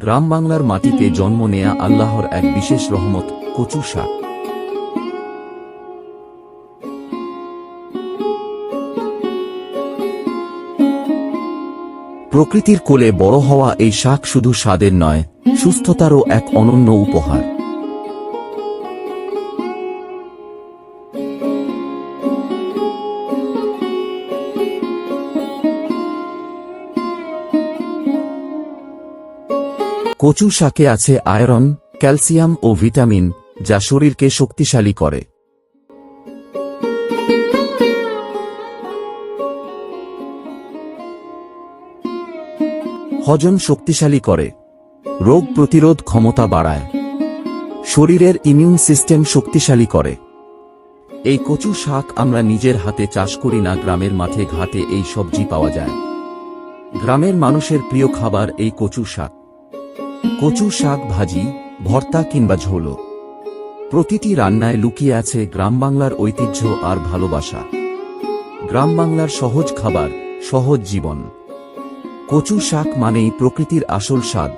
গ্রাম বাংলার মাটিতে জন্ম নেয়া আল্লাহর এক বিশেষ রহমত, কচু শাক। প্রকৃতির কোলে বড় হওয়া এই শাক শুধু স্বাদের নয়, সুস্থতারও এক অনন্য উপহার। কচু শাকে আছে আয়রন, ক্যালসিয়াম ও ভিটামিন, যা শরীরকে শক্তিশালী করে। হজম শক্তিশালী করে, রোগ প্রতিরোধ ক্ষমতা বাড়ায়, শরীরের ইমিউন সিস্টেম শক্তিশালী করে। এই কচু শাক আমরা নিজের হাতে চাষ করি না, গ্রামের মাঠে ঘাটে এই সবজি পাওয়া যায়। গ্রামের মানুষের প্রিয় খাবার এই কচু শাক। কচু শাক ভাজি, ভর্তা কিংবা ঝোলও, প্রতিটি রান্নায় লুকিয়ে আছে গ্রাম বাংলার ঐতিহ্য আর ভালোবাসা। গ্রাম বাংলার সহজ খাবার, সহজ জীবন। কচু শাক মানেই প্রকৃতির আসল স্বাদ।